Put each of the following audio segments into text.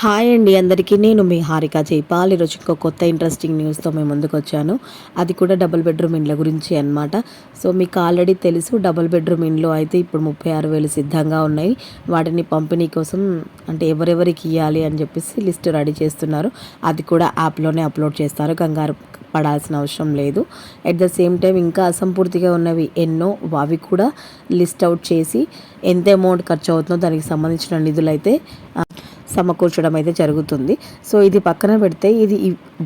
Hi అండి అందరికీ. నేను మీ హారిక జైపాల్. ఈరోజు ఇంకో కొత్త ఇంట్రెస్టింగ్ న్యూస్తో మేము ముందుకు వచ్చాను. అది కూడా డబుల్ బెడ్రూమ్ ఇండ్ల గురించి అనమాట. సో మీకు ఆల్రెడీ తెలుసు, డబుల్ బెడ్రూమ్ ఇండ్లు అయితే ఇప్పుడు 36,000 సిద్ధంగా ఉన్నాయి. వాటిని పంపిణీ కోసం అంటే ఎవరెవరికి ఇవ్వాలి అని చెప్పేసి లిస్ట్ రెడీ చేస్తున్నారు. అది కూడా యాప్లోనే అప్లోడ్ చేస్తారు, కంగారు పడాల్సిన అవసరం లేదు. అట్ ద సేమ్ టైం ఇంకా అసంపూర్తిగా ఉన్నవి ఎన్నో, అవి కూడా లిస్ట్ అవుట్ చేసి ఎంత అమౌంట్ ఖర్చు అవుతుందో దానికి సంబంధించిన నిధులైతే సమకూర్చడం అయితే జరుగుతుంది. సో ఇది పక్కన పెడితే, ఇది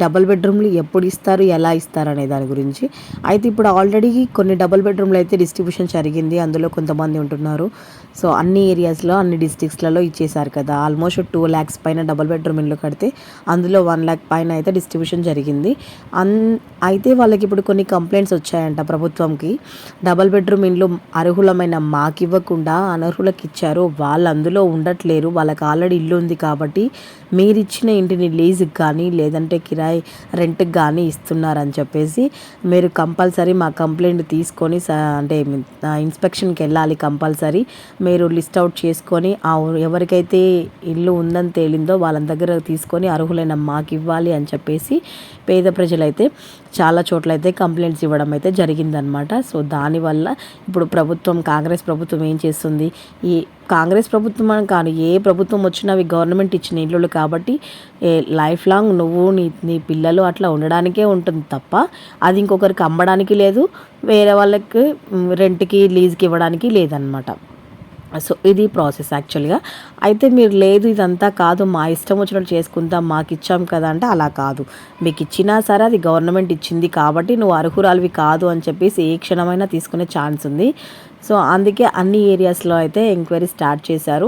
డబుల్ బెడ్రూమ్లు ఎప్పుడు ఇస్తారు, ఎలా ఇస్తారు అనే దాని గురించి అయితే ఇప్పుడు ఆల్రెడీ కొన్ని డబుల్ బెడ్రూమ్లు అయితే డిస్ట్రిబ్యూషన్ జరిగింది. అందులో కొంతమంది ఉంటున్నారు. సో అన్ని ఏరియాస్లో అన్ని డిస్ట్రిక్ట్స్లలో ఇచ్చేసారు కదా. ఆల్మోస్ట్ 2 lakhs పైన డబుల్ బెడ్రూమ్ ఇల్లు కడితే అందులో 1 lakh పైన అయితే డిస్ట్రిబ్యూషన్ జరిగింది. అయితే వాళ్ళకి ఇప్పుడు కొన్ని కంప్లైంట్స్ వచ్చాయంట ప్రభుత్వంకి. డబుల్ బెడ్రూమ్ ఇండ్లు అర్హులమైన మాకు ఇవ్వకుండా అనర్హులకు ఇచ్చారు, వాళ్ళు అందులో ఉండట్లేరు, వాళ్ళకి ఆల్రెడీ ఇల్లు ఉంది కాబట్టి మీరు ఇచ్చిన ఇంటిని లీజుకి కానీ లేదంటే కిరాయి రెంట్కి కానీ ఇస్తున్నారని చెప్పేసి మీరు కంపల్సరీ మా కంప్లైంట్ తీసుకొని అంటే ఇన్స్పెక్షన్కి వెళ్ళాలి. కంపల్సరీ మీరు లిస్ట్ అవుట్ చేసుకొని ఎవరికైతే ఇల్లు ఉందని తేలిందో వాళ్ళ దగ్గర తీసుకొని అర్హులైన మాకు ఇవ్వాలి అని చెప్పేసి పేద ప్రజలైతే చాలా చోట్ల అయితే కంప్లైంట్స్ ఇవ్వడం అయితే జరిగిందనమాట. సో దానివల్ల ఇప్పుడు కాంగ్రెస్ ప్రభుత్వం ఏం చేస్తుంది, ఈ కాంగ్రెస్ ప్రభుత్వం అని కాదు, ఏ ప్రభుత్వం వచ్చినా అవి గవర్నమెంట్ ఇచ్చిన ఇళ్ళు కాబట్టి లైఫ్ లాంగ్ నువ్వు నీ పిల్లలు అట్లా ఉండడానికే ఉంటుంది తప్ప అది ఇంకొకరికి అమ్మడానికి లేదు, వేరే వాళ్ళకి రెంట్కి లీజ్కి ఇవ్వడానికి లేదనమాట. సో ఇది ప్రాసెస్ యాక్చువల్గా. అయితే మీరు లేదు ఇదంతా కాదు, మా ఇష్టం వచ్చినట్టు చేసుకుంటాం, మాకు ఇచ్చాం కదా అంటే అలా కాదు. మీకు ఇచ్చినా సరే అది గవర్నమెంట్ ఇచ్చింది కాబట్టి నువ్వు అర్హురాలివి కాదు అని చెప్పేసి ఏ క్షణమైనా తీసుకునే ఛాన్స్ ఉంది. సో అందుకే అన్ని ఏరియాస్లో అయితే ఎంక్వైరీ స్టార్ట్ చేశారు.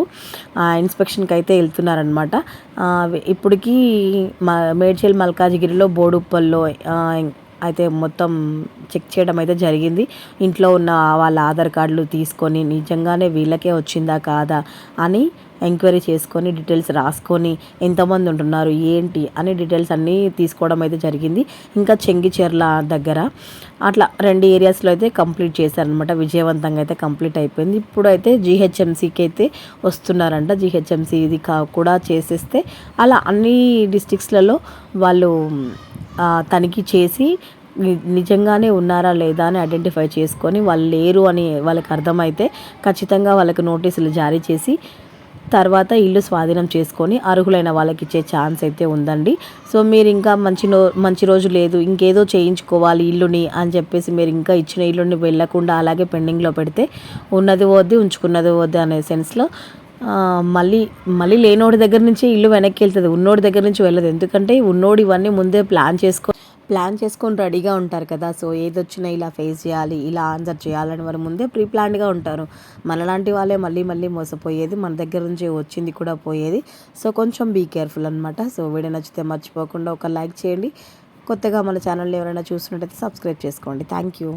ఇన్స్పెక్షన్కి అయితే వెళ్తున్నారనమాట. ఇప్పటికీ మేడ్చల్ మల్కాజిగిరిలో బోడుప్పల్లో అయితే మొత్తం చెక్ చేయడం అయితే జరిగింది. ఇంట్లో ఉన్న వాళ్ళ ఆధార్ కార్డులు తీసుకొని నిజంగానే వీళ్ళకే వచ్చిందా కాదా అని ఎంక్వైరీ చేసుకొని డీటెయిల్స్ రాసుకొని ఎంతమంది ఉంటున్నారు ఏంటి అని డీటెయిల్స్ అన్నీ తీసుకోవడం అయితే జరిగింది. ఇంకా చెంగిచెర్ల దగ్గర అట్లా 2 ఏరియాస్లో అయితే కంప్లీట్ చేశారనమాట. విజయవంతంగా అయితే కంప్లీట్ అయిపోయింది. ఇప్పుడు అయితే జిహెచ్ఎంసీకి అయితే వస్తున్నారంట. జిహెచ్ఎంసీ ఇది కూడా చేసేస్తే అలా అన్ని డిస్ట్రిక్ట్స్లలో వాళ్ళు తనిఖీ చేసి నిజంగానే ఉన్నారా లేదా అని ఐడెంటిఫై చేసుకొని వాళ్ళు లేరు అని వాళ్ళకి అర్థమైతే ఖచ్చితంగా వాళ్ళకి నోటీసులు జారీ చేసి తర్వాత ఇల్లు స్వాధీనం చేసుకొని అర్హులైన వాళ్ళకి ఇచ్చే ఛాన్స్ అయితే ఉందండి. సో మీరు ఇంకా మంచి రోజు లేదు, ఇంకేదో చేయించుకోవాలి ఇల్లుని అని చెప్పేసి మీరు ఇంకా ఇచ్చిన ఇల్లుని వెళ్ళకుండా అలాగే పెండింగ్లో పెడితే ఉన్నది వద్దు ఉంచుకున్నది వద్దు అనే సెన్స్లో మళ్ళీ లేనోడి దగ్గర నుంచి ఇల్లు వెనక్కి వెళ్తుంది, ఉన్నోడి దగ్గర నుంచి వెళ్ళదు. ఎందుకంటే ఉన్నోడు ఇవన్నీ ముందే ప్లాన్ చేసుకొని రెడీగా ఉంటారు కదా. సో ఏదొచ్చినా ఇలా ఫేస్ చేయాలి, ఇలా ఆన్సర్ చేయాలని వారు ముందే ప్లాన్డ్గా ఉంటారు. మనలాంటి వాళ్ళే మళ్ళీ మోసపోయేది, మన దగ్గర నుంచి వచ్చింది కూడా పోయేది. సో కొంచెం బీ కేర్ఫుల్ అనమాట. సో వీడియో నచ్చితే మర్చిపోకుండా ఒక లైక్ చేయండి. కొత్తగా మన ఛానల్ని ఎవరైనా చూస్తున్నట్టయితే సబ్స్క్రైబ్ చేసుకోండి. Thank you.